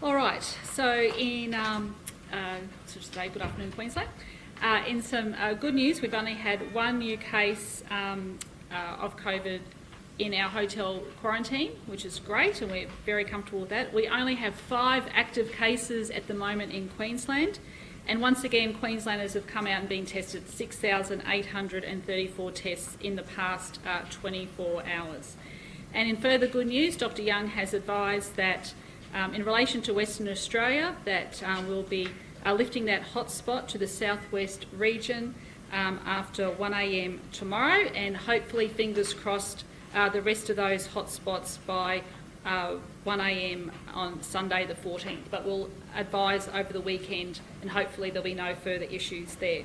All right, so in today, good afternoon, Queensland. In some good news, we've only had one new case of COVID in our hotel quarantine, which is great, and we're very comfortable with that. We only have 5 active cases at the moment in Queensland, and once again, Queenslanders have come out and been tested 6,834 tests in the past 24 hours. And in further good news, Dr Young has advised that in relation to Western Australia, that we'll be lifting that hotspot to the southwest region after 1 a.m. tomorrow, and hopefully, fingers crossed, the rest of those hotspots by 1 a.m. on Sunday the 14th. But we'll advise over the weekend, and hopefully there'll be no further issues there.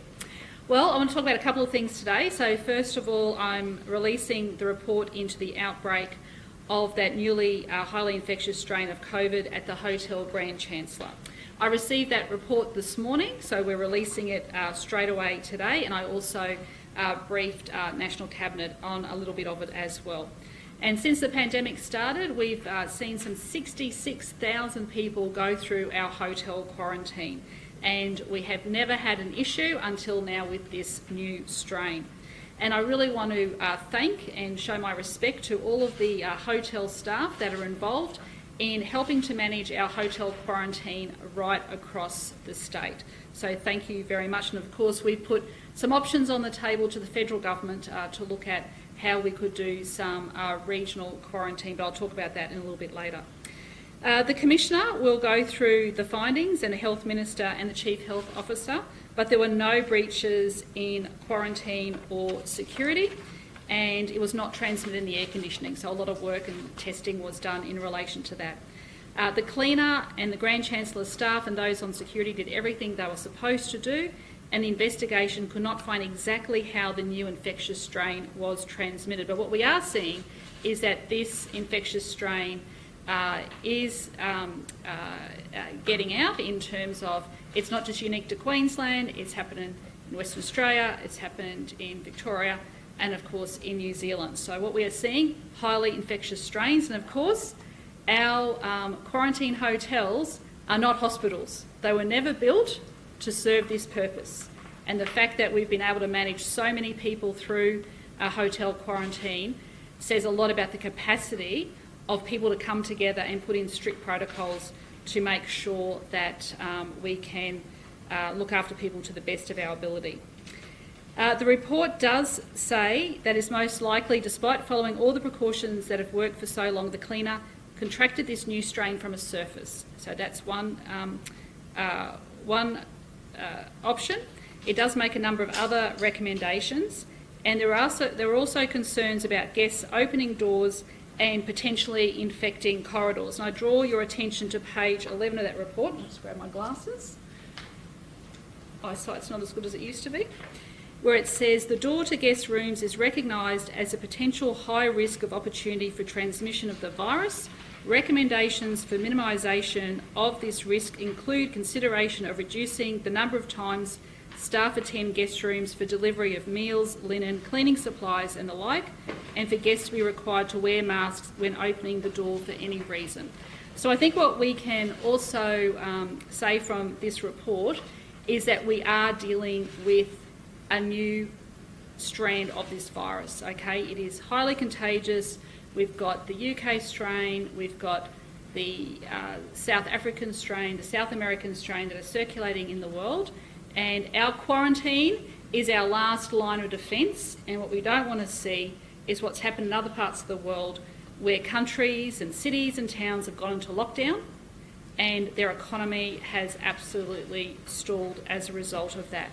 Well, I want to talk about a couple of things today. So first of all, I'm releasing the report into the outbreak of that newly highly infectious strain of COVID at the Hotel Grand Chancellor. I received that report this morning, so we're releasing it straight away today, and I also briefed National Cabinet on a little bit of it as well. And since the pandemic started, we've seen some 66,000 people go through our hotel quarantine, and we have never had an issue until now with this new strain. And I really want to thank and show my respect to all of the hotel staff that are involved in helping to manage our hotel quarantine right across the state. So thank you very much. And of course, we've put some options on the table to the federal government to look at how we could do some regional quarantine, but I'll talk about that in a little bit later. The Commissioner will go through the findings, and the Health Minister and the Chief Health Officer, but there were no breaches in quarantine or security, and it was not transmitted in the air conditioning, so a lot of work and testing was done in relation to that. The cleaner and the Grand Chancellor staff and those on security did everything they were supposed to do, and the investigation could not find exactly how the new infectious strain was transmitted. But what we are seeing is that this infectious strain is getting out in terms of it's not just unique to Queensland, it's happening in Western Australia, it's happened in Victoria, and of course in New Zealand. So what we are seeing, highly infectious strains, and of course our quarantine hotels are not hospitals. They were never built to serve this purpose. And the fact that we've been able to manage so many people through a hotel quarantine says a lot about the capacity of people to come together and put in strict protocols to make sure that we can look after people to the best of our ability. The report does say that it's most likely, despite following all the precautions that have worked for so long, the cleaner contracted this new strain from a surface. So that's one option. It does make a number of other recommendations, and there are also concerns about guests opening doors and potentially infecting corridors. And I draw your attention to page 11 of that report. I'll just grab my glasses. Eyesight's not as good as it used to be. Where it says the door to guest rooms is recognised as a potential high risk of opportunity for transmission of the virus. Recommendations for minimisation of this risk include consideration of reducing the number of times staff attend guest rooms for delivery of meals, linen, cleaning supplies and the like, and for guests to be required to wear masks when opening the door for any reason. So I think what we can also say from this report is that we are dealing with a new strand of this virus, okay? It is highly contagious. We've got the UK strain, we've got the South African strain, the South American strain that are circulating in the world, and our quarantine is our last line of defence, and what we don't want to see is what's happened in other parts of the world where countries and cities and towns have gone into lockdown and their economy has absolutely stalled as a result of that.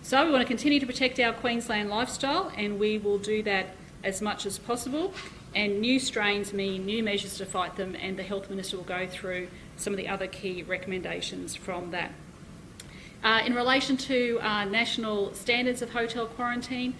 So we want to continue to protect our Queensland lifestyle, and we will do that as much as possible, and new strains mean new measures to fight them, and the Health Minister will go through some of the other key recommendations from that. In relation to national standards of hotel quarantine,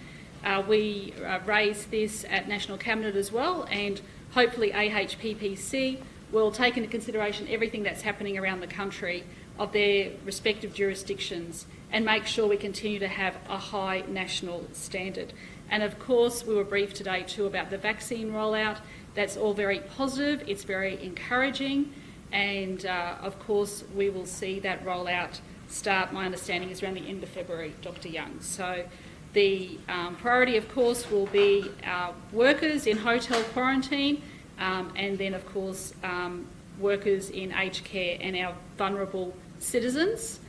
we raised this at National Cabinet as well, and hopefully AHPPC will take into consideration everything that's happening around the country of their respective jurisdictions and make sure we continue to have a high national standard. And of course, we were briefed today too about the vaccine rollout. That's all very positive, it's very encouraging, and of course we will see that rollout start, my understanding is around the end of February, Dr Young. So the priority of course will be our workers in hotel quarantine, and then of course workers in aged care and our vulnerable citizens,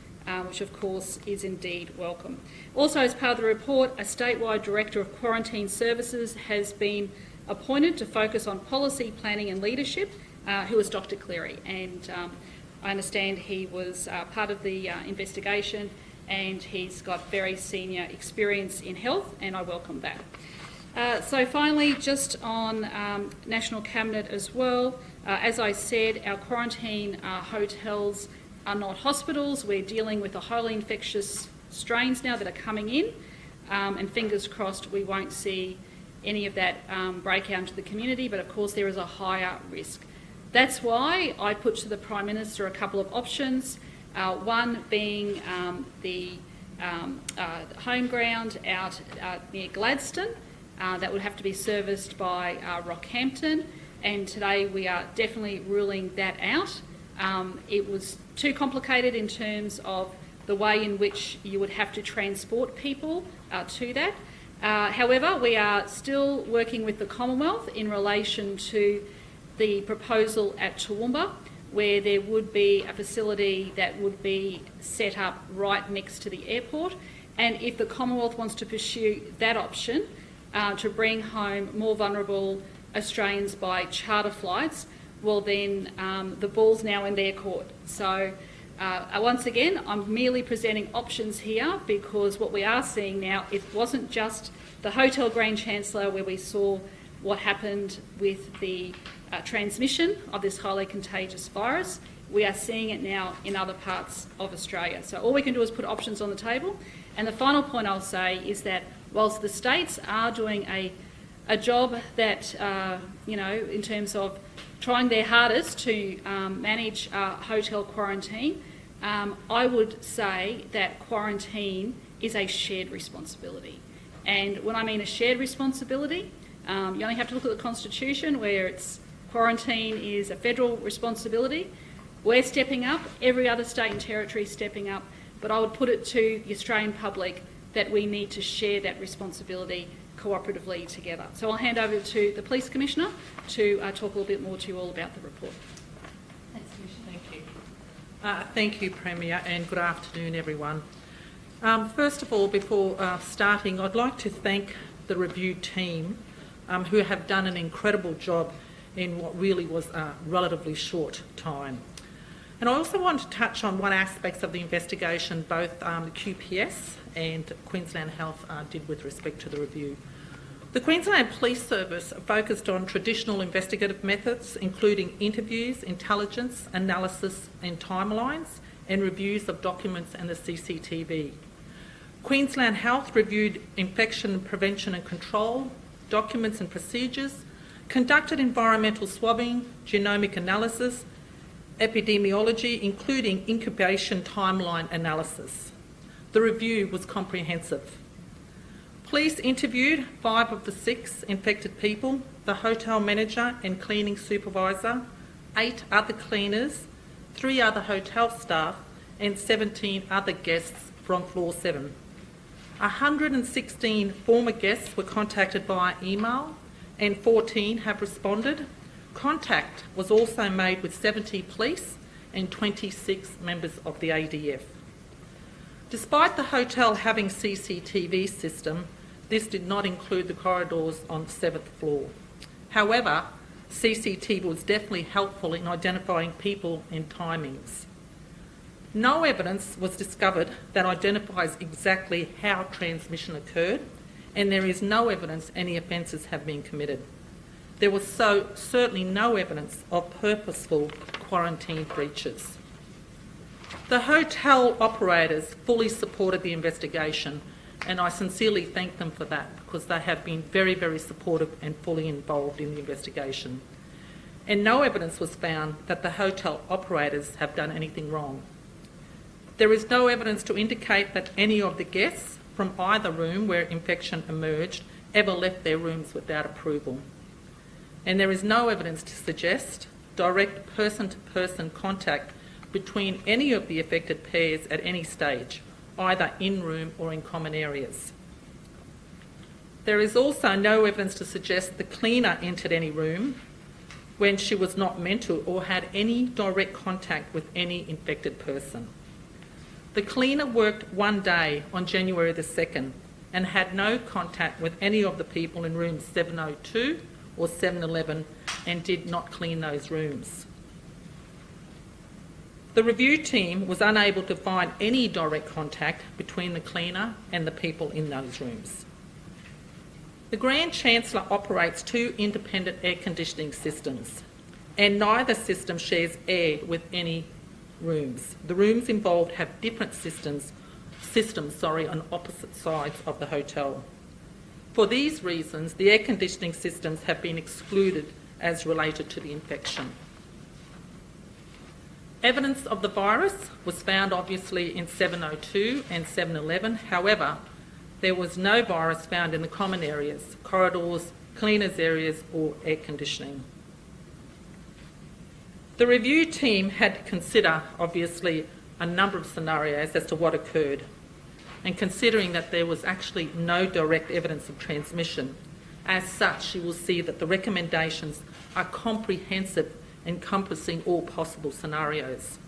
which of course is indeed welcome. Also, as part of the report, a statewide Director of Quarantine Services has been appointed to focus on policy, planning and leadership, who is Dr Cleary, and I understand he was part of the investigation, and he's got very senior experience in health, and I welcome that. So finally, just on National Cabinet as well, as I said, our quarantine hotels are not hospitals. We're dealing with the highly infectious strains now that are coming in, and fingers crossed we won't see any of that break out into the community, but of course there is a higher risk. That's why I put to the Prime Minister a couple of options, one being the home ground out near Gladstone that would have to be serviced by Rockhampton, and today we are definitely ruling that out. It was too complicated in terms of the way in which you would have to transport people to that. However, we are still working with the Commonwealth in relation to the proposal at Toowoomba, where there would be a facility that would be set up right next to the airport. And if the Commonwealth wants to pursue that option to bring home more vulnerable Australians by charter flights, well then the ball's now in their court. So once again, I'm merely presenting options here, because what we are seeing now, it wasn't just the Hotel Grand Chancellor where we saw what happened with the transmission of this highly contagious virus. We are seeing it now in other parts of Australia. So all we can do is put options on the table. And the final point I'll say is that whilst the states are doing a job that, you know, in terms of trying their hardest to manage hotel quarantine, I would say that quarantine is a shared responsibility. And when I mean a shared responsibility, you only have to look at the Constitution, where it's quarantine is a federal responsibility. We're stepping up, every other state and territory is stepping up, but I would put it to the Australian public that we need to share that responsibility cooperatively together. So I'll hand over to the Police Commissioner to talk a little bit more to you all about the report. Thanks, Commissioner. Thank you. Thank you, Premier, and good afternoon, everyone. First of all, before starting, I'd like to thank the review team who have done an incredible job in what really was a relatively short time. And I also want to touch on one aspect of the investigation both QPS and Queensland Health did with respect to the review. The Queensland Police Service focused on traditional investigative methods, including interviews, intelligence, analysis and timelines, and reviews of documents and the CCTV. Queensland Health reviewed infection prevention and control, documents and procedures, conducted environmental swabbing, genomic analysis, epidemiology, including incubation timeline analysis. The review was comprehensive. Police interviewed 5 of the 6 infected people, the hotel manager and cleaning supervisor, 8 other cleaners, 3 other hotel staff and 17 other guests from floor 7. 116 former guests were contacted via email and 14 have responded. Contact was also made with 70 police and 26 members of the ADF. Despite the hotel having CCTV system, this did not include the corridors on the 7th floor. However, CCTV was definitely helpful in identifying people and timings. No evidence was discovered that identifies exactly how transmission occurred, and there is no evidence any offences have been committed. There was certainly no evidence of purposeful quarantine breaches. The hotel operators fully supported the investigation, and I sincerely thank them for that, because they have been very, very supportive and fully involved in the investigation. And no evidence was found that the hotel operators have done anything wrong. There is no evidence to indicate that any of the guests from either room where infection emerged ever left their rooms without approval. And there is no evidence to suggest direct person-to-person contact between any of the affected pairs at any stage, either in-room or in common areas. There is also no evidence to suggest the cleaner entered any room when she was not meant to or had any direct contact with any infected person. The cleaner worked one day on January the 2nd and had no contact with any of the people in rooms 702 or 711 and did not clean those rooms. The review team was unable to find any direct contact between the cleaner and the people in those rooms. The Grand Chancellor operates two independent air conditioning systems, and neither system shares air with any rooms. The rooms involved have different systems on opposite sides of the hotel. For these reasons, the air conditioning systems have been excluded as related to the infection. Evidence of the virus was found obviously in 702 and 711. However, there was no virus found in the common areas, corridors, cleaners areas or air conditioning. The review team had to consider obviously a number of scenarios as to what occurred, and considering that there was actually no direct evidence of transmission, as such you will see that the recommendations are comprehensive, encompassing all possible scenarios.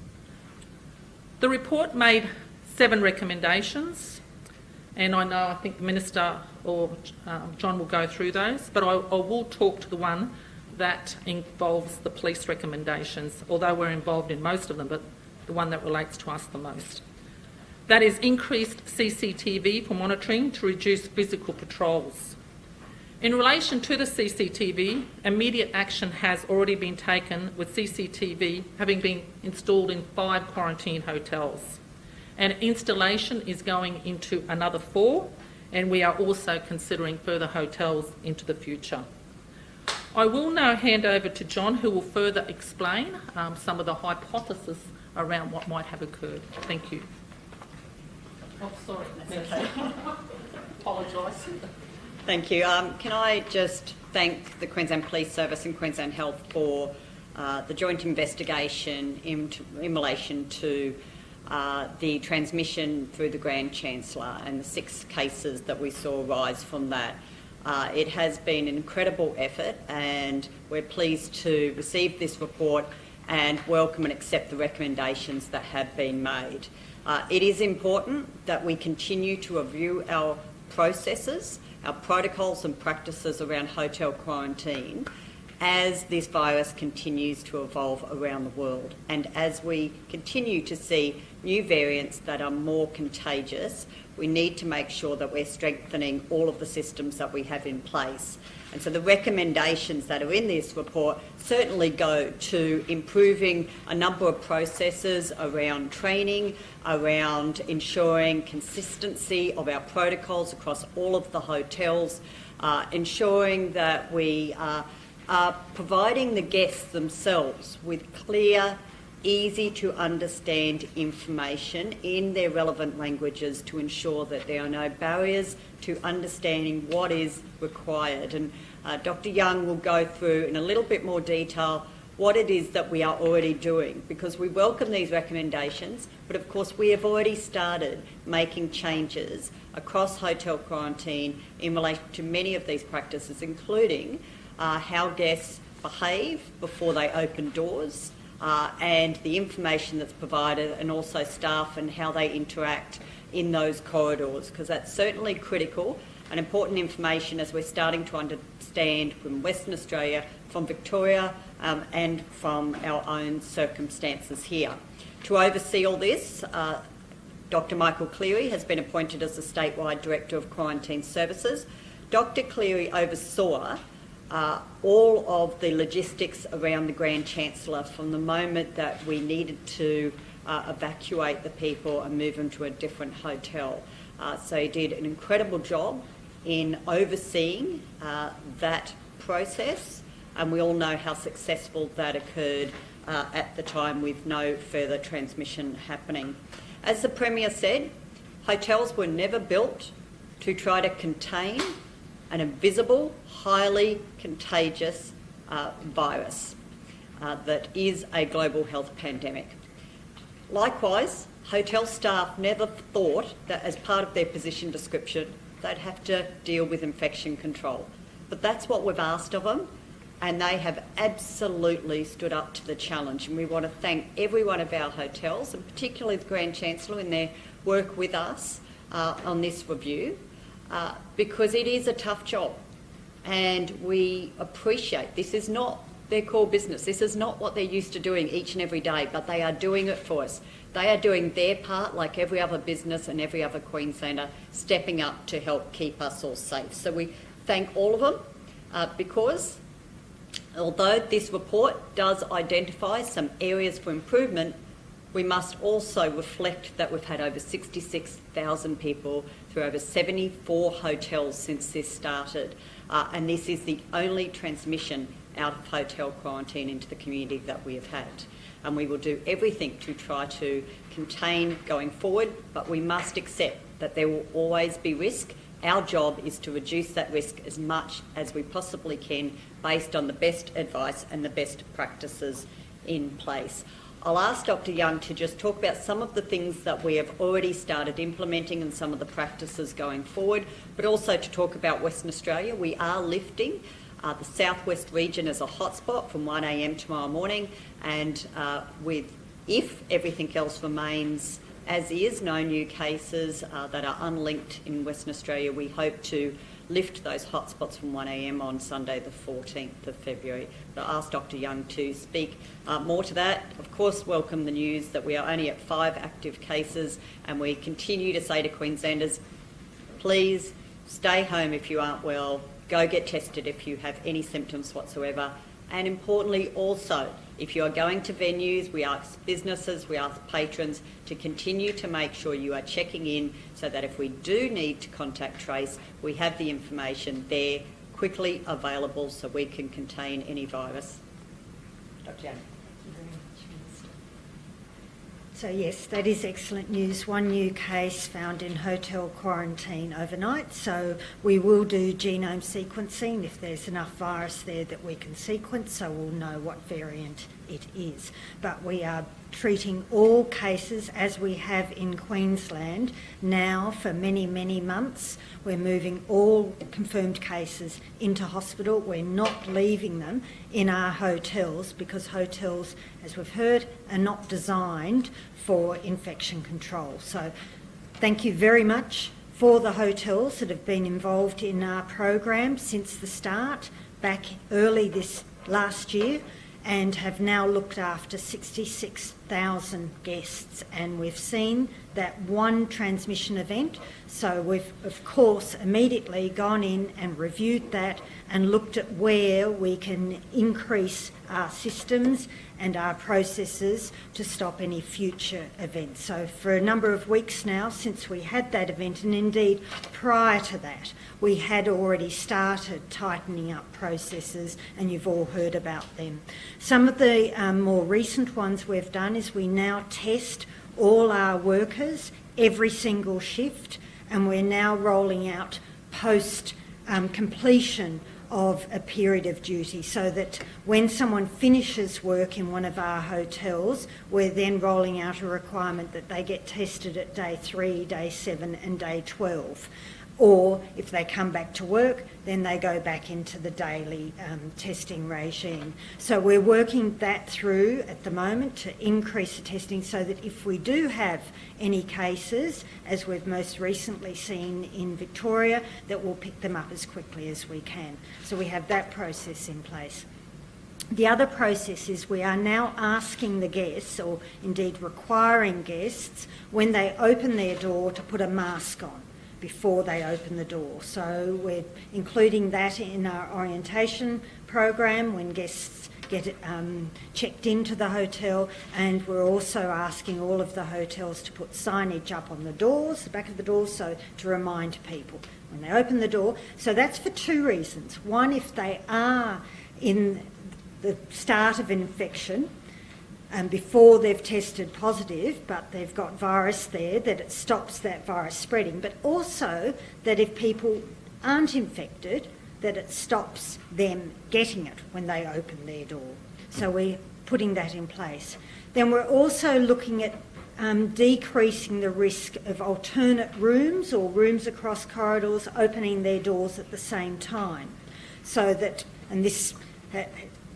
The report made 7 recommendations, and I think the Minister or John will go through those, but I will talk to the one that involves the police recommendations, although we're involved in most of them, but the one that relates to us the most. That is increased CCTV for monitoring to reduce physical patrols. In relation to the CCTV, immediate action has already been taken with CCTV having been installed in 5 quarantine hotels. And installation is going into another 4, and we are also considering further hotels into the future. I will now hand over to John, who will further explain some of the hypotheses around what might have occurred. Thank you. Oh, sorry. Okay. Apologise. Thank you. Can I just thank the Queensland Police Service and Queensland Health for the joint investigation in relation to the transmission through the Grand Chancellor and the 6 cases that we saw rise from that. It has been an incredible effort, and we're pleased to receive this report and welcome and accept the recommendations that have been made. It is important that we continue to review our processes, our protocols and practices around hotel quarantine as this virus continues to evolve around the world, and as we continue to see new variants that are more contagious. We need to make sure that we're strengthening all of the systems that we have in place. And so the recommendations that are in this report certainly go to improving a number of processes around training, around ensuring consistency of our protocols across all of the hotels, ensuring that we are providing the guests themselves with clear, easy to understand information in their relevant languages to ensure that there are no barriers to understanding what is required. And Dr. Young will go through in a little bit more detail what it is that we are already doing, because we welcome these recommendations, but of course we have already started making changes across hotel quarantine in relation to many of these practices, including how guests behave before they open doors, and the information that's provided, and also staff and how they interact in those corridors, because that's certainly critical and important information as we're starting to understand from Western Australia, from Victoria, and from our own circumstances here. To oversee all this, Dr. Michael Cleary has been appointed as the statewide Director of Quarantine Services. Dr. Cleary oversaw all of the logistics around the Grand Chancellor from the moment that we needed to evacuate the people and move them to a different hotel. So he did an incredible job in overseeing that process, and we all know how successful that occurred at the time with no further transmission happening. As the Premier said, hotels were never built to try to contain an invisible, highly contagious virus. that is a global health pandemic. Likewise, hotel staff never thought that as part of their position description they'd have to deal with infection control. But that's what we've asked of them, and they have absolutely stood up to the challenge. And we want to thank every one of our hotels, and particularly the Grand Chancellor in their work with us on this review, because it is a tough job. And we appreciate this is not their core business. This is not what they're used to doing each and every day, but they are doing it for us. They are doing their part like every other business and every other Queenslander, stepping up to help keep us all safe. So we thank all of them because although this report does identify some areas for improvement, we must also reflect that we've had over 66,000 people through over 74 hotels since this started. And this is the only transmission out of hotel quarantine into the community that we have had. And we will do everything to try to contain going forward, but we must accept that there will always be risk. Our job is to reduce that risk as much as we possibly can based on the best advice and the best practices in place. I'll ask Dr. Young to just talk about some of the things that we have already started implementing and some of the practices going forward, but also to talk about Western Australia. We are lifting the southwest region as a hotspot from 1 a.m. tomorrow morning, and if everything else remains as is, no new cases that are unlinked in Western Australia, we hope to lift those hotspots from 1 a.m. on Sunday the 14th of February. But I'll ask Dr. Young to speak more to that. Of course, welcome the news that we are only at 5 active cases, and we continue to say to Queenslanders, please stay home if you aren't well, go get tested if you have any symptoms whatsoever. And importantly also, if you are going to venues, we ask businesses, we ask patrons to continue to make sure you are checking in so that if we do need to contact trace, we have the information there quickly available so we can contain any virus. Dr. Young. So yes, that is excellent news. 1 new case found in hotel quarantine overnight. So we will do genome sequencing if there's enough virus there that we can sequence, so we'll know what variant it is. But we are treating all cases as we have in Queensland now for many, many months. We're moving all confirmed cases into hospital. We're not leaving them in our hotels because hotels, as we've heard, are not designed for infection control. So thank you very much for the hotels that have been involved in our program since the start, back early this last year, and have now looked after 66,000 guests. And we've seen that one transmission event. So we've, of course, immediately gone in and reviewed that and looked at where we can increase our systems and our processes to stop any future events. So for a number of weeks now since we had that event, and indeed prior to that, we had already started tightening up processes, and you've all heard about them. Some of the more recent ones we've done is we now test all our workers every single shift, and we're now rolling out post completion of a period of duty, so that when someone finishes work in one of our hotels, we're then rolling out a requirement that they get tested at day 3, day 7 and day 12. Or if they come back to work, then they go back into the daily testing regime. So we're working that through at the moment to increase the testing so that if we do have any cases, as we've most recently seen in Victoria, that we'll pick them up as quickly as we can. So we have that process in place. The other process is we are now asking the guests, or indeed requiring guests, when they open their door to put a mask on before they open the door. So we're including that in our orientation program when guests get checked into the hotel, and we're also asking all of the hotels to put signage up on the doors, the back of the doors, so to remind people when they open the door. So that's for 2 reasons. One, if they are in the start of an infection, and before they've tested positive, but they've got virus there, that it stops that virus spreading. But also that if people aren't infected, that it stops them getting it when they open their door. So we putting that in place. Then we're also looking at decreasing the risk of alternate rooms or rooms across corridors opening their doors at the same time. So that, and this,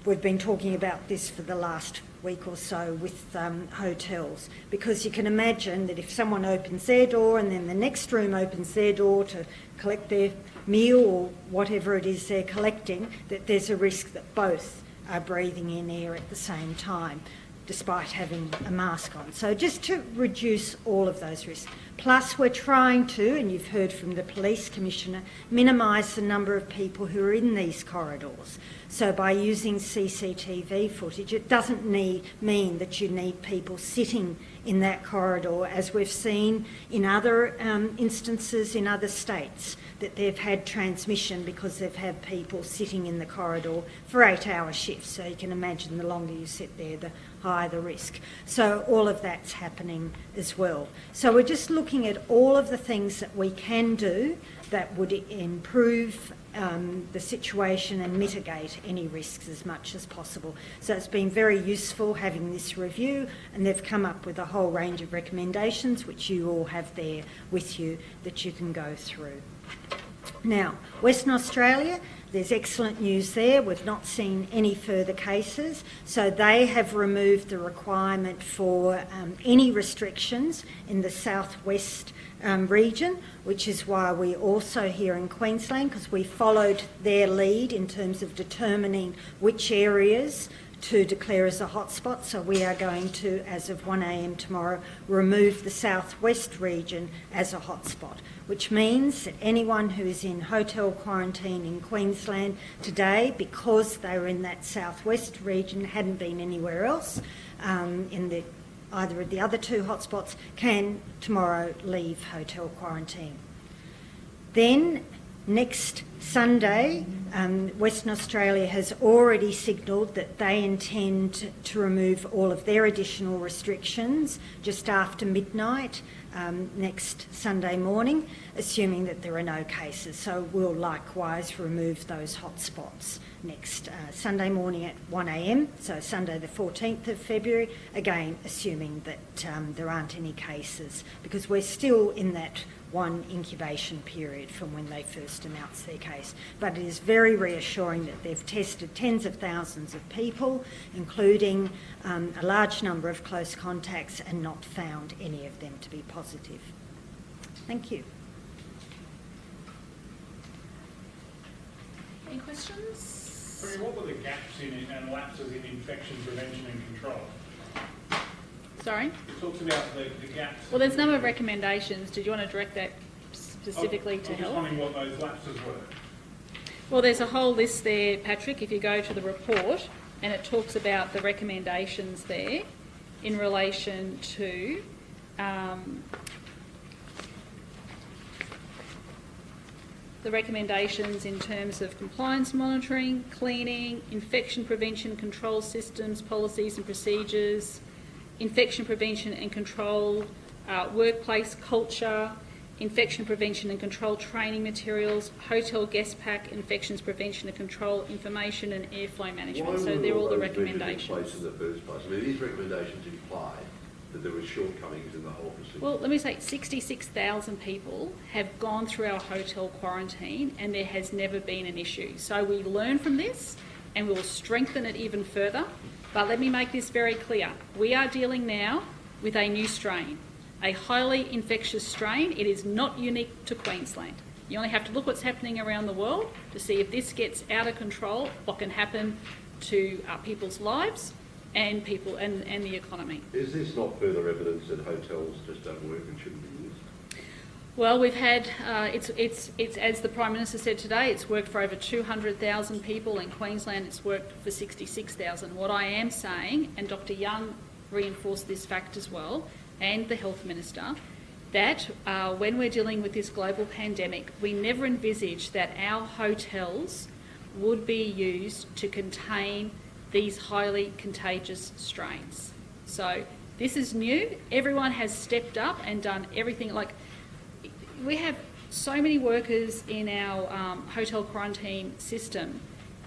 we've been talking about this for the last week or so with hotels, because you can imagine that if someone opens their door and then the next room opens their door to collect their meal or whatever it is they're collecting, that there's a risk that both are breathing in air at the same time, despite having a mask on. So just to reduce all of those risks. Plus we're trying to, and you've heard from the Police Commissioner, minimise the number of people who are in these corridors. So by using CCTV footage, it doesn't mean that you need people sitting in that corridor, as we've seen in other instances in other states, that they've had transmission because they've had people sitting in the corridor for 8-hour shifts. So you can imagine the longer you sit there, the higher the risk. So all of that's happening as well. So we're just looking at all of the things that we can do that would improve the situation and mitigate any risks as much as possible. So it's been very useful having this review, and they've come up with a whole range of recommendations which you all have there with you that you can go through. Now, Western Australia, there's excellent news there. We've not seen any further cases. So they have removed the requirement for any restrictions in the southwest region, which is why we also here in Queensland, because we followed their lead in terms of determining which areas to declare as a hotspot. So we are going to, as of 1 a.m. tomorrow, remove the southwest region as a hotspot, which means that anyone who is in hotel quarantine in Queensland today, because they were in that southwest region, hadn't been anywhere else in either of the other two hotspots, can tomorrow leave hotel quarantine. Then next Sunday, Western Australia has already signalled that they intend to remove all of their additional restrictions just after midnight next Sunday morning, assuming that there are no cases. So we'll likewise remove those hotspots next Sunday morning at 1 a.m, so Sunday the 14th of February, again assuming that there aren't any cases, because we're still in that one incubation period from when they first announced their case. But it is very reassuring that they've tested tens of thousands of people, including a large number of close contacts, and not found any of them to be positive. Thank you. Any questions? What were the gaps in and lapses in infection prevention and control? Sorry? It talks about the gaps. Well, there's a number of recommendations. Did you want to direct that specifically to health? I'm just wondering what those lapses were. Well, there's a whole list there, Patrick, if you go to the report, and it talks about the recommendations there in relation to the recommendations in terms of compliance monitoring, cleaning, infection prevention control systems, policies and procedures, infection prevention and control, workplace culture, infection prevention and control training materials, hotel guest pack, infections prevention and control information, and airflow management. So they're all the recommendations. Why in the first place? I mean, these recommendations imply that there were shortcomings in the whole procedure. Well, let me say 66,000 people have gone through our hotel quarantine and there has never been an issue. So we learn from this and we will strengthen it even further. But let me make this very clear. We are dealing now with a new strain, a highly infectious strain. It is not unique to Queensland. You only have to look what's happening around the world to see if this gets out of control, what can happen to people's lives and people and the economy. Is this not further evidence that hotels just don't work and shouldn't be used? Well, we've had, it's as the Prime Minister said today, it's worked for over 200,000 people. In Queensland, it's worked for 66,000. What I am saying, and Dr Young reinforced this fact as well, and the Health Minister, that when we're dealing with this global pandemic, we never envisaged that our hotels would be used to contain these highly contagious strains. So this is new. Everyone has stepped up and done everything. Like, we have so many workers in our hotel quarantine system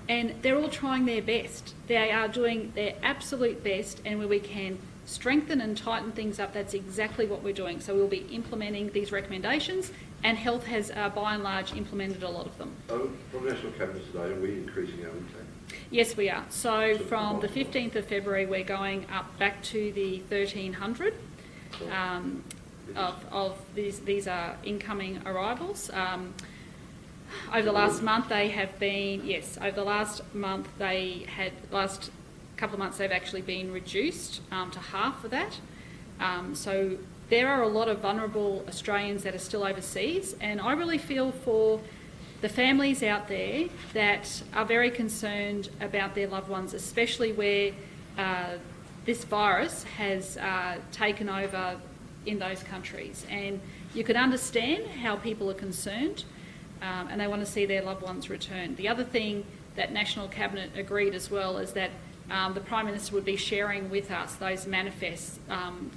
and they're all trying their best. They are doing their absolute best, and where we can strengthen and tighten things up, that's exactly what we're doing. So we'll be implementing these recommendations, and Health has, by and large, implemented a lot of them. Oh, from National Cabinet today, are we increasing our intake? Yes, we are. So from the 15th of February, we're going up back to the 1,300 of these are incoming arrivals. Over the last month, they have been, yes, over the last month, last couple of months, they've actually been reduced to half of that. So there are a lot of vulnerable Australians that are still overseas, and I really feel for the families out there that are very concerned about their loved ones, especially where this virus has taken over in those countries. And you can understand how people are concerned, and they want to see their loved ones return. The other thing that National Cabinet agreed as well is that the Prime Minister would be sharing with us those manifests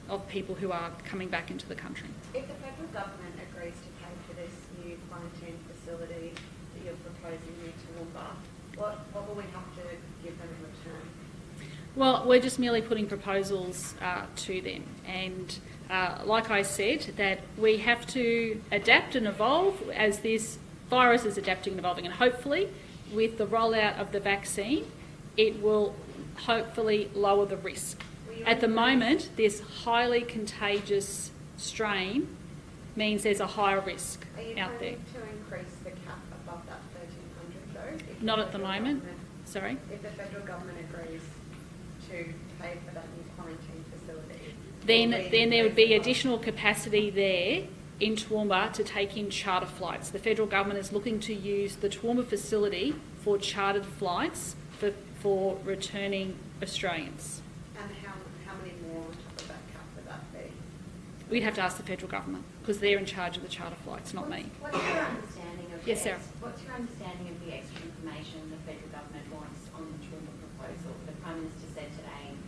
of people who are coming back into the country. If the federal government agrees to pay for this new quarantine facility that you're proposing near Toowoomba, what will we have to give them in return? Well, we're just merely putting proposals to them, and like I said, that we have to adapt and evolve as this virus is adapting and evolving, and hopefully with the rollout of the vaccine it will hopefully lower the risk. At the moment, this highly contagious strain means there's a higher risk out there. Are you planning to increase the cap above that 1,300 though? Not at the moment. Sorry? If the federal government agrees to pay for that new quarantine facility, Then there would be additional capacity there in Toowoomba to take in charter flights. The federal government is looking to use the Toowoomba facility for chartered flights for returning Australians. and how many more on top of that cap would that be? We'd have to ask the federal government because they're in charge of the charter flights, not me. What's your understanding of Yes, Sarah. What's your understanding of the extra information the federal government wants on the Toowoomba proposal? The Prime Minister said today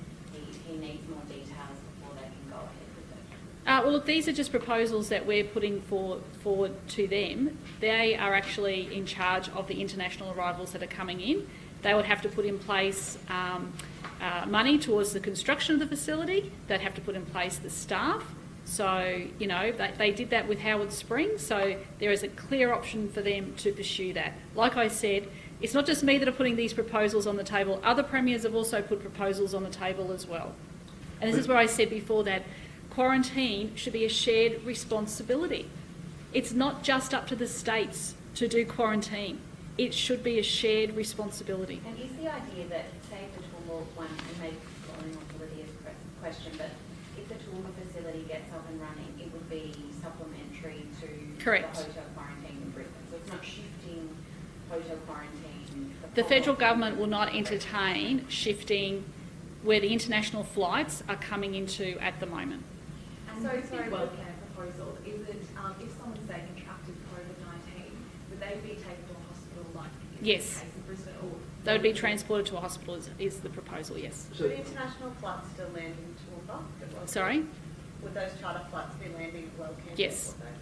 he needs more details before they can go ahead with it. Well, look, these are just proposals that we're putting forward to them. They are actually in charge of the international arrivals that are coming in. They would have to put in place money towards the construction of the facility. They'd have to put in place the staff. So, you know, they did that with Howard Springs, so there is a clear option for them to pursue that. Like I said, it's not just me that are putting these proposals on the table. Other premiers have also put proposals on the table as well. And this is where I said before that quarantine should be a shared responsibility. It's not just up to the states to do quarantine. It should be a shared responsibility. And is the idea that, say the Toowoomba one, and maybe following on to Lydia's question, but if the Toowoomba facility gets up and running, it would be supplementary to Correct. the hotel quarantine in Brisbane. So it's not shifting hotel quarantine. The federal government will not entertain shifting where the international flights are coming into at the moment. And so, sorry, welfare proposal is it if someone say contracted COVID-19, would they be taken to a hospital like in Yes. the case of Brisbane? Or They would be transported to a hospital is the proposal, yes. Would international flights still land in Toowoomba? Sorry? Would those charter flights be landing at Wellcamp? Yes. Airport?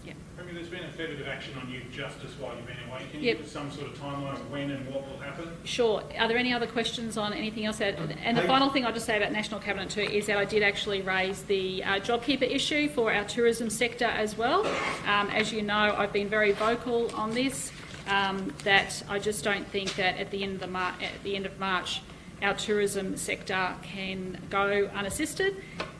Yeah. I mean, there's been a fair bit of action on youth justice while you've been away. Can you Yep. give us some sort of timeline of when and what will happen? Sure. Are there any other questions on anything else? And the final thing I'll just say about National Cabinet too is that I did actually raise the JobKeeper issue for our tourism sector as well. As you know, I've been very vocal on this, that I just don't think that at the end of March, our tourism sector can go unassisted.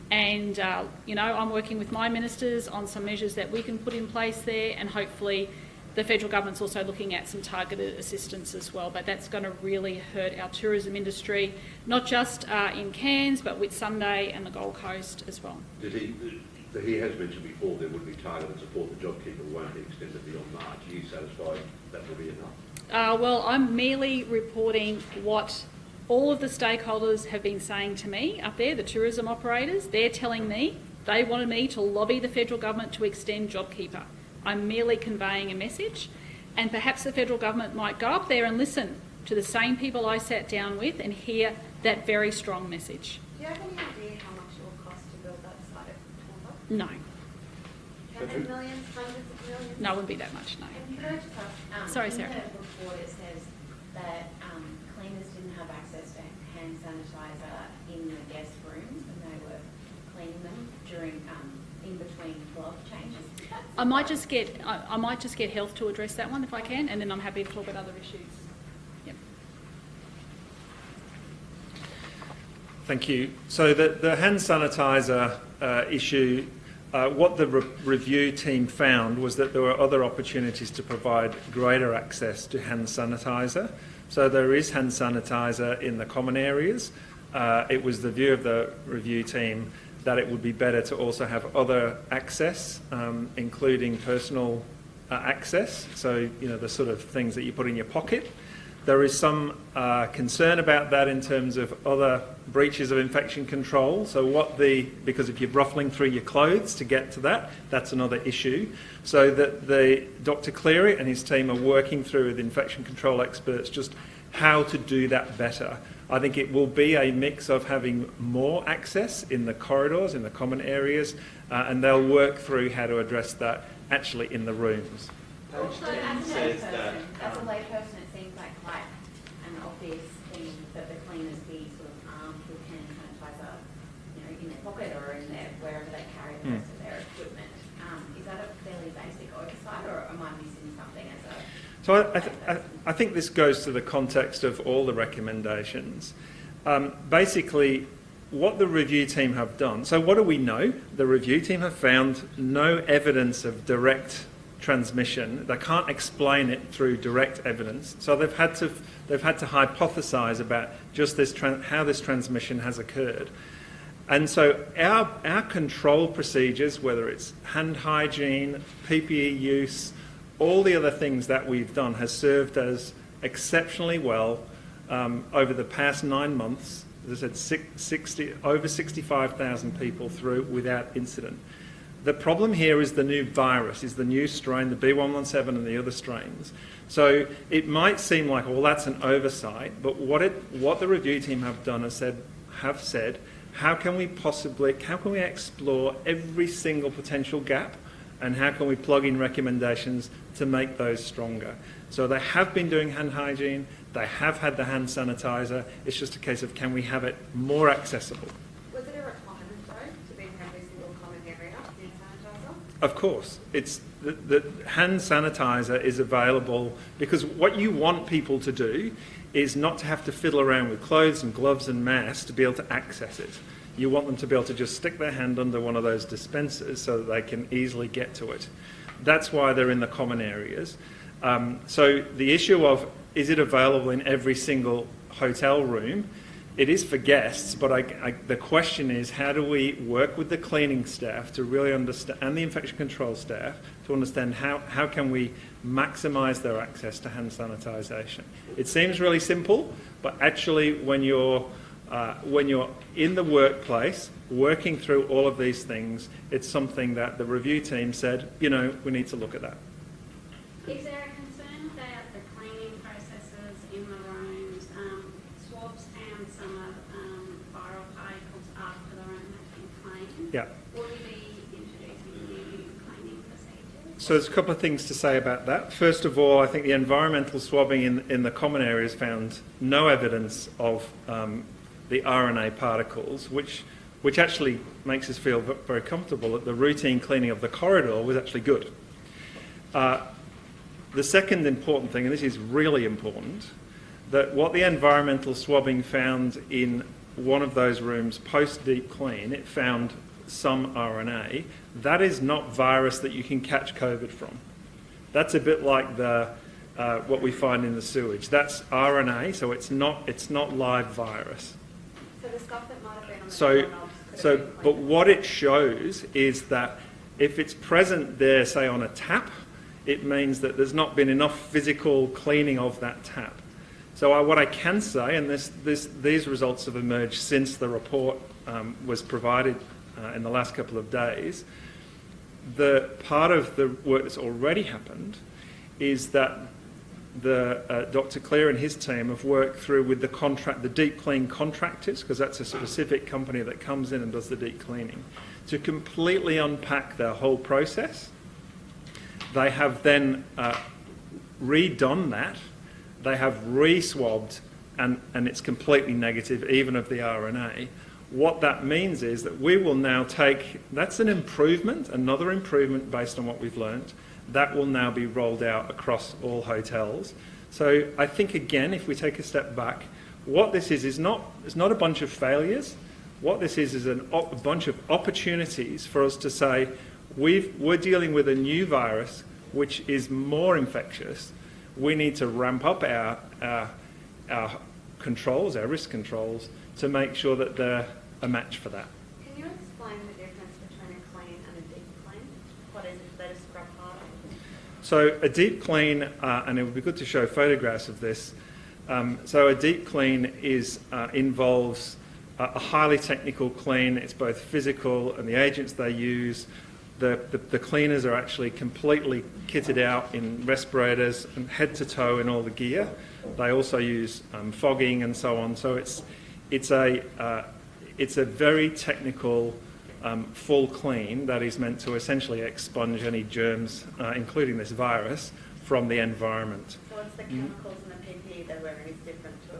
And, you know, I'm working with my ministers on some measures that we can put in place there, and hopefully the federal government's also looking at some targeted assistance as well. But that's going to really hurt our tourism industry, not just in Cairns, but with Sunday and the Gold Coast as well. He has mentioned before there would be targeted support. The JobKeeper won't be extended beyond March. Are you satisfied that will be enough? Well, I'm merely reporting what all of the stakeholders have been saying to me up there, the tourism operators. They're telling me they wanted me to lobby the federal government to extend JobKeeper. I'm merely conveying a message, and perhaps the federal government might go up there and listen to the same people I sat down with and hear that very strong message. Do you have any idea how much it will cost to build that site at Toowoomba? No. Tens of millions, hundreds of millions? No, it wouldn't be that much, no. And can I just ask, Sorry, in Sarah. the report it says that cleaners didn't have access to hand sanitizer in the guest rooms when they were cleaning them during in between glove changes. I might just get health to address that one if I can, and then I'm happy to talk about other issues. Yep. Thank you. So the hand sanitizer issue, what the review team found was that there were other opportunities to provide greater access to hand sanitizer. So there is hand sanitizer in the common areas. It was the view of the review team that it would be better to also have other access, including personal access. So, you know, the sort of things that you put in your pocket. There is some concern about that in terms of other breaches of infection control. So because if you're ruffling through your clothes to get to that, that's another issue. So that Dr. Cleary and his team are working through with infection control experts just how to do that better. I think it will be a mix of having more access in the corridors, in the common areas, and they'll work through how to address that actually in the rooms. Also, as a layperson, it seems like quite an obvious thing that the cleaners be sort of armed with hand sanitizer, you know, in their pocket or in their wherever they carry the rest of their equipment. Is that a fairly basic oversight, or am I missing something as a? So I think this goes to the context of all the recommendations. Basically, what the review team have done, so what do we know? The review team have found no evidence of direct transmission. They can't explain it through direct evidence. So they've had to hypothesise about just this how this transmission has occurred. And so our control procedures, whether it's hand hygiene, PPE use, all the other things that we've done has served us exceptionally well over the past 9 months. As I said, over 65,000 people through without incident. The problem here is the new virus, is the new strain, the B117 and the other strains. So it might seem like, well, that's an oversight, but what the review team have done is have said, how can we explore every single potential gap, and how can we plug in recommendations to make those stronger? So they have been doing hand hygiene, they have had the hand sanitizer, it's just a case of can we have it more accessible? Was it a requirement, though, to be in every single common area, hand sanitizer? Of course. It's the hand sanitizer is available because what you want people to do is not to have to fiddle around with clothes and gloves and masks to be able to access it. You want them to be able to just stick their hand under one of those dispensers so that they can easily get to it. That's why they're in the common areas. So the issue of is it available in every single hotel room? It is for guests, but the question is how do we work with the cleaning staff to really understand, and the infection control staff, to understand how can we maximise their access to hand sanitisation. It seems really simple, but actually when you're in the workplace, working through all of these things, it's something that the review team said, you know, we need to look at that. Is there a concern about the cleaning processes in the rooms, swabs and some of viral particles after the room has been cleaned? Yeah. Will we be introducing new cleaning procedures? So there's a couple of things to say about that. First of all, I think the environmental swabbing in the common areas found no evidence of the RNA particles, which actually makes us feel very comfortable that the routine cleaning of the corridor was actually good. The second important thing, and this is really important, that what the environmental swabbing found in one of those rooms post-deep clean, it found some RNA. That is not virus that you can catch COVID from. That's a bit like what we find in the sewage. That's RNA, so it's not live virus. So the stuff that might have been on the doorknobs could have been but cleaned. what it shows is that if it's present there, say on a tap, it means that there's not been enough physical cleaning of that tap. So what I can say, and these results have emerged since the report was provided in the last couple of days, the part of the work that's already happened is that Dr. Clare and his team have worked through with the deep clean contractors, because that's a specific company that comes in and does the deep cleaning, to completely unpack their whole process. They have then redone that. they have re-swabbed and it's completely negative, even of the RNA. What that means is that we will now take, that's an improvement, another improvement based on what we've learned, that will now be rolled out across all hotels. So I think, again, if we take a step back, what this is not a bunch of failures. What this is a bunch of opportunities for us to say, we're dealing with a new virus which is more infectious. We need to ramp up our controls, our risk controls, to make sure that they're a match for that. Can you explain the difference between a clean and a deep clean? What is it that is scrub harder? So a deep clean, and it would be good to show photographs of this. So a deep clean involves a highly technical clean. It's both physical and the agents they use. The cleaners are actually completely kitted out in respirators and head to toe in all the gear. They also use fogging and so on. So it's a very technical full clean that is meant to essentially expunge any germs, including this virus, from the environment. So it's the chemicals and the PPE they're wearing is different to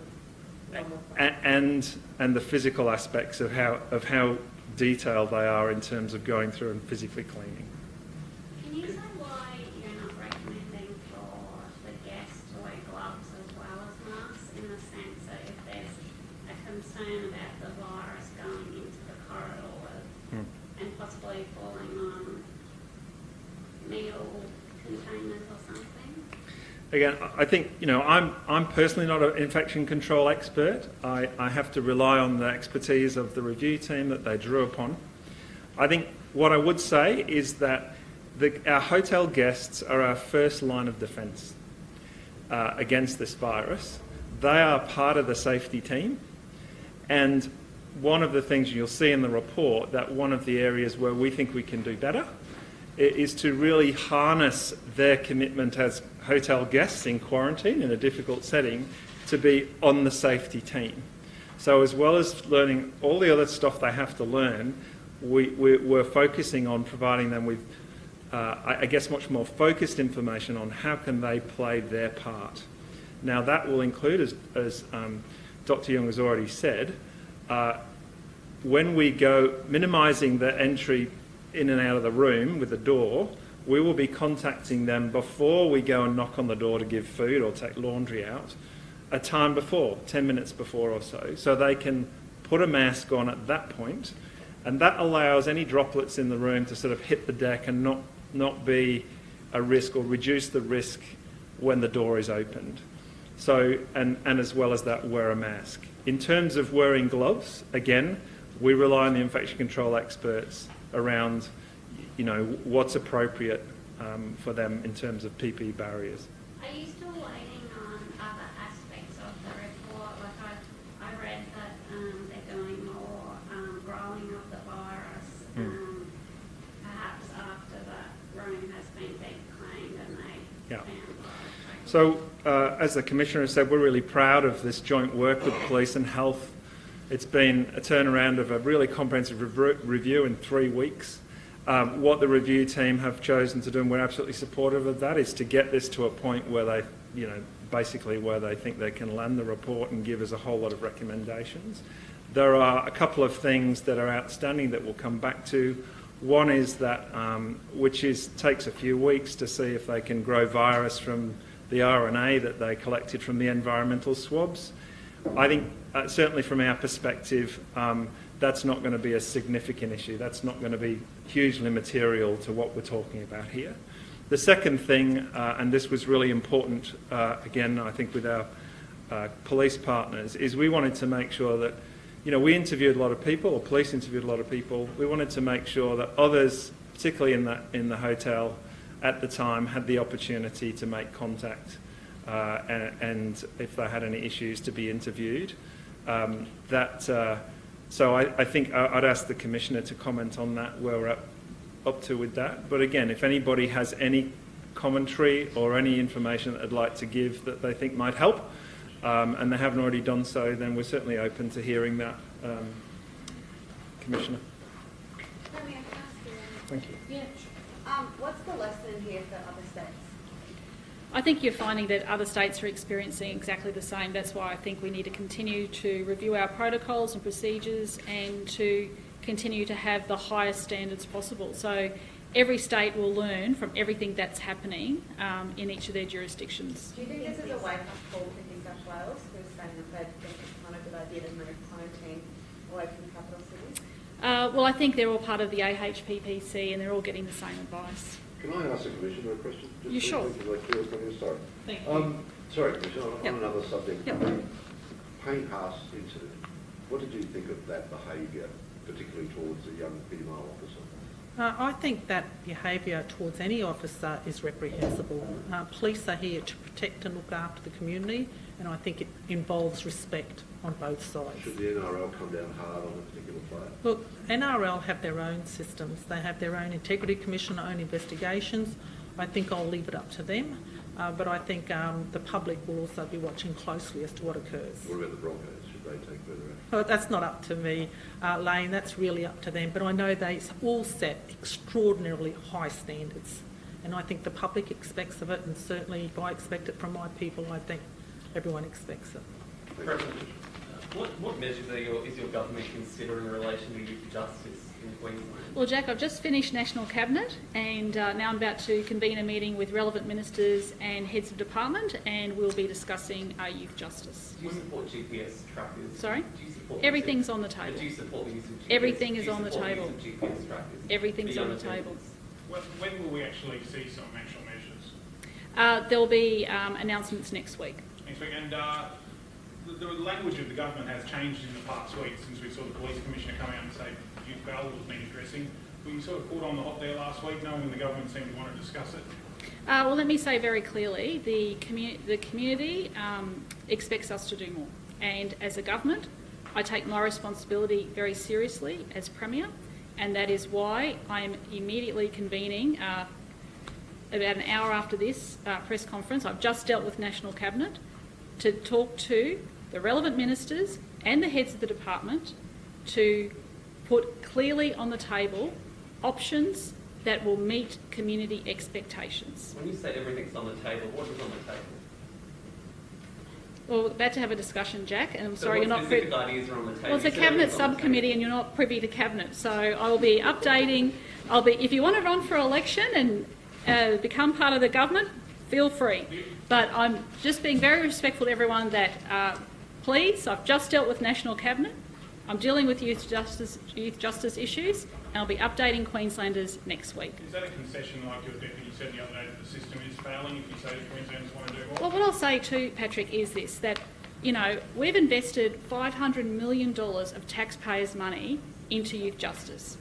a normal clean? And the physical aspects of how detailed they are in terms of going through and physically cleaning. Can you say why you're not recommending for the guests to wear gloves as well as masks, in the sense that if there's a concern about the virus going into the corridor and possibly falling on meal containers or something? Again, I think, I'm personally not an infection control expert. I have to rely on the expertise of the review team that they drew upon. I think what I would say is that our hotel guests are our first line of defence against this virus. They are part of the safety team, and one of the things you'll see in the report, that one of the areas where we think we can do better is to really harness their commitment as hotel guests in quarantine in a difficult setting to be on the safety team. So as well as learning all the other stuff they have to learn, we're focusing on providing them with, I guess, much more focused information on how can they play their part. Now that will include, as Dr. Young has already said, when we go minimising the entry in and out of the room with the door, we will be contacting them before we go and knock on the door to give food or take laundry out, a time before, 10 minutes before or so they can put a mask on at that point, and that allows any droplets in the room to sort of hit the deck and not be a risk, or reduce the risk when the door is opened. So, and as well as that, wear a mask. In terms of wearing gloves, again, we rely on the infection control experts around, what's appropriate for them in terms of PPE barriers. Are you still waiting on other aspects of the report? Like I read that they're doing more growing of the virus, perhaps after the room has been deep cleaned and they found virus. So, as the Commissioner said, we're really proud of this joint work with police and health. It's been a turnaround of a really comprehensive review in 3 weeks. What the review team have chosen to do, and we're absolutely supportive of that, is to get this to a point where they, basically where they think they can land the report and give us a whole lot of recommendations. There are a couple of things that are outstanding that we'll come back to. One is that, takes a few weeks to see if they can grow virus from the RNA that they collected from the environmental swabs. I think, certainly from our perspective, that's not going to be a significant issue. That's not going to be hugely material to what we're talking about here. The second thing, and this was really important, again, I think with our police partners, is we wanted to make sure that, we interviewed a lot of people, or police interviewed a lot of people. We wanted to make sure that others, particularly in the hotel at the time, had the opportunity to make contact and if they had any issues, to be interviewed. So I think I'd ask the Commissioner to comment on that, where we're up to with that. But again, if anybody has any commentary or any information that they'd like to give that they think might help, and they haven't already done so, then we're certainly open to hearing that, Commissioner. Let me ask you. Thank you. Yeah. What's the lesson here for other states? I think you're finding that other states are experiencing exactly the same. That's why I think we need to continue to review our protocols and procedures and to continue to have the highest standards possible. So every state will learn from everything that's happening in each of their jurisdictions. Do you think this is a wake-up call for New South Wales, who are saying that they think it's kind of a good idea to move quarantine away from the capital city? Well, I think they're all part of the AHPPC and they're all getting the same advice. Can I ask the Commissioner a question? You sure? Sorry. Thank you. Sorry, Commissioner, on Yep. another subject. Yep. The Payne Pass incident, what did you think of that behaviour, particularly towards a young female officer? I think that behaviour towards any officer is reprehensible. Police are here to protect and look after the community, and I think it involves respect on both sides. Should the NRL come down hard on a particular player? Look, NRL have their own systems. They have their own integrity commission, own investigations. I think I'll leave it up to them, but I think the public will also be watching closely as to what occurs. What about the Broncos? Should they take further action? Oh, that's not up to me, Lane. That's really up to them. But I know they all set extraordinarily high standards, and I think the public expects of it, and certainly if I expect it from my people, I think everyone expects it. President, what measures is your government considering in relation to youth justice in Queensland? Well, Jack, I've just finished National Cabinet and now I'm about to convene a meeting with relevant ministers and heads of department and we'll be discussing youth justice. Do you support GPS trackers? Sorry? Do you support Everything's on the table. But do you support the use of GPS? Everything is on the Do you support table. use of GPS trackers? Everything's on the table. When will we actually see some actual measures? There'll be announcements next week. Next week, and the language of the government has changed in the past week since we saw the Police Commissioner come out and say youth bail was being addressing. Were you sort of caught on the hop there last week, knowing the government seemed to want to discuss it? Well, let me say very clearly, the community expects us to do more. And as a government, I take my responsibility very seriously as Premier, and that is why I am immediately convening about an hour after this press conference. I've just dealt with National Cabinet to talk to the relevant ministers and the heads of the department to put clearly on the table options that will meet community expectations. When you say everything's on the table, what is on the table? Well, we're about to have a discussion, Jack, and I'm sorry you're what not... specific ideas are on the table? Well, it's a Cabinet subcommittee and you're not privy to Cabinet, so I will be updating... if you want to run for election and become part of the government, feel free. But I'm just being very respectful to everyone that, please, I've just dealt with National Cabinet, I'm dealing with youth justice issues, and I'll be updating Queenslanders next week. Is that a concession like your deputy said the other day that the system is failing if you say that Queenslanders want to do more? Well, what I'll say too, Patrick, is this, that, you know, we've invested $500 million of taxpayers' money into youth justice.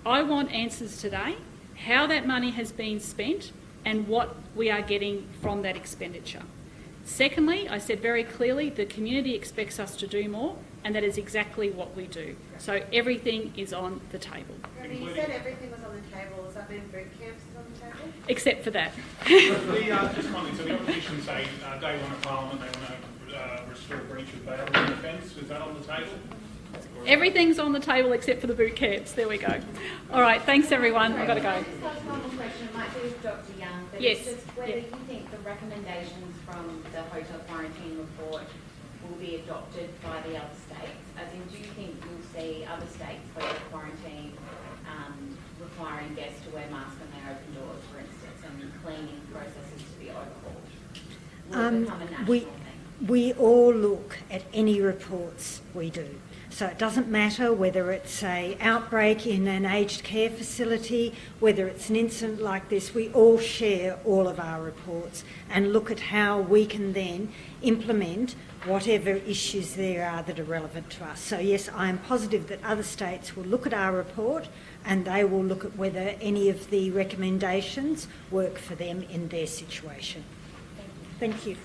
I want answers today, how that money has been spent and what we are getting from that expenditure. Secondly, I said very clearly the community expects us to do more, and that is exactly what we do. So everyththing is on the table. You said everything was on the table. Does that mean boot camps is on the table? Except for that. Just finally, so the opposition say day one of Parliament they want to restore breach of bail defence. Is that on the table? Everything's on the table except for the boot camps. There we go. All right, thanks everyone. I've got to go. Just one more question. It might be with Dr. Young, but Yes. it's just whether you think the recommendations from the hotel quarantine report will be adopted by the other states. As in, do you think you'll see other states hotel quarantine requiring guests to wear masks when they open doors, for instance, and cleaning processes to be overhauled? Will it become a national thing? We all look at any reports we do. So it doesn't matter whether it's an outbreak in an aged care facility, whether it's an incident like this, we all share all of our reports and look at how we can then implement whatever issues there are that are relevant to us. So yes, I am positive that other states will look at our report and they will look at whether any of the recommendations work for them in their situation. Thank you.